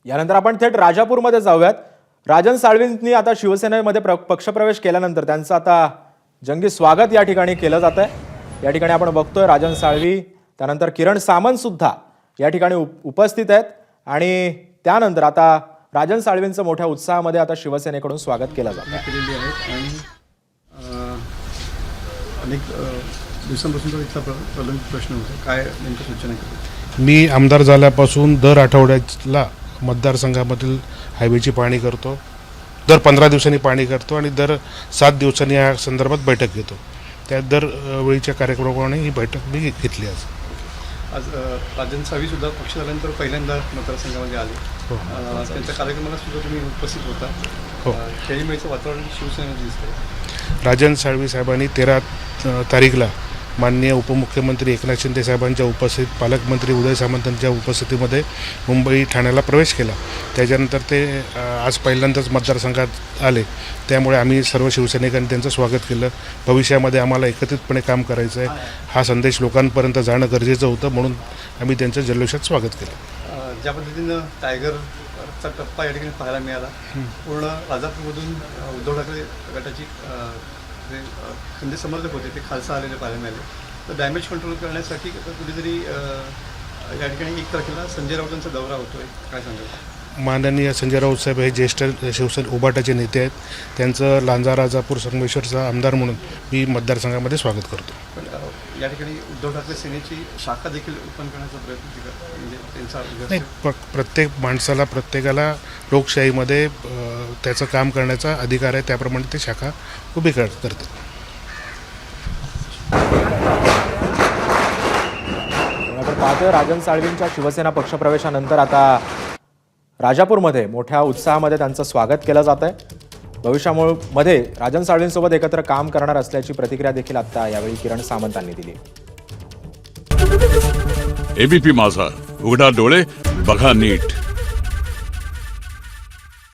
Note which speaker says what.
Speaker 1: यानंतर आपण थेट राजापूरमध्ये जाऊयात। राजन साळवींनी आता शिवसेनेमध्ये पक्षप्रवेश केल्यानंतर त्यांचं आता जंगी स्वागत या ठिकाणी केलं जात आहे। या ठिकाणी आपण बघतोय राजन साळवी त्यानंतर किरण सामंत सुद्धा या ठिकाणी उपस्थित आहेत आणि त्यानंतर आता राजन साळवींचं मोठ्या उत्साहामध्ये आता शिवसेनेकडून स्वागत केलं जात आहे।
Speaker 2: अनेक दिवसांपासून इथला प्रलंबित प्रश्न होता, काय नेमकं सूचना केली?
Speaker 3: मी आमदार झाल्यापासून दर आठवड्याला मतदारसंघामधील हायवेची पाहणी करतो, दर 15 दिवसांनी पाहणी करतो आणि दर 7 दिवसांनी या संदर्भात बैठक घेतो। त्या दरवेळीच्या कार्यक्रमाप्रमाणे ही बैठक मी घेतली।
Speaker 2: आज राजन साळवी सुद्धा पक्ष झाल्यानंतर पहिल्यांदा मतदारसंघामध्ये आले। त्यांच्या कार्यक्रमाला सुद्धा तुम्ही उपस्थित होता। खेळीमेळीचं वातावरण शिवसेनेमध्ये दिसतंय।
Speaker 3: राजन साळवी साहेबांनी 13 तारीखला माननीय उपमुख्यमंत्री एकनाथ शिंदे साहेबांच्या उपस्थितीत, पालकमंत्री उदय सामंतांच्या उपस्थितीमध्ये मुंबई ठाण्याला प्रवेश केला। त्याच्यानंतर ते आज पहिल्यांदाच मतदारसंघात आले, त्यामुळे आम्ही सर्व शिवसैनिकांनी त्यांचं स्वागत केलं। भविष्यामध्ये आम्हाला एकत्रितपणे काम करायचं आहे, हा संदेश लोकांपर्यंत जाणं गरजेचं होतं, म्हणून आम्ही त्यांचं जल्लोषात स्वागत केलं।
Speaker 2: ज्या पद्धतीनं टायगरचा टप्पा या ठिकाणी पाहायला मिळाला, पूर्ण राजापूरमधून उद्धव ठाकरे गटाची जे खंदे समर्थक होते ते खालसा आलेले पाहायला मिळाले। तर डॅमेज कंट्रोल करण्यासाठी कुठेतरी या ठिकाणी 1 तारखेला संजय राऊतांचा दौरा होतोय, काय सांगाल?
Speaker 3: माननीय संजय राऊत साहेब हे ज्येष्ठ शिवसेना उभाटाचे नेते आहेत, त्यांचं लांजा राजापूर संगमेश्वरचा आमदार म्हणून मी मतदारसंघामध्ये स्वागत करतो।
Speaker 2: पण या ठिकाणी उद्धव ठाकरे सेनेची शाखा देखील ओपन करण्याचा प्रयत्न म्हणजे त्यांचा
Speaker 3: नाही, प्रत्येक माणसाला, प्रत्येकाला लोकशाहीमध्ये त्याचं काम करण्याचा अधिकार आहे, त्याप्रमाणे ते शाखा उभी करतात।
Speaker 1: आपण पाहतोय राजन साळवींच्या शिवसेना पक्षप्रवेशानंतर आता राजापूरमध्ये मोठ्या उत्साहामध्ये त्यांचं स्वागत केलं जात आहे। भविष्यामध्ये राजन साळवींसोबत एकत्र काम करणार असल्याची प्रतिक्रिया देखील आता यावेळी किरण सामंतांनी दिली।
Speaker 4: एबीपी माझा, उघडा डोळे बघा नीट।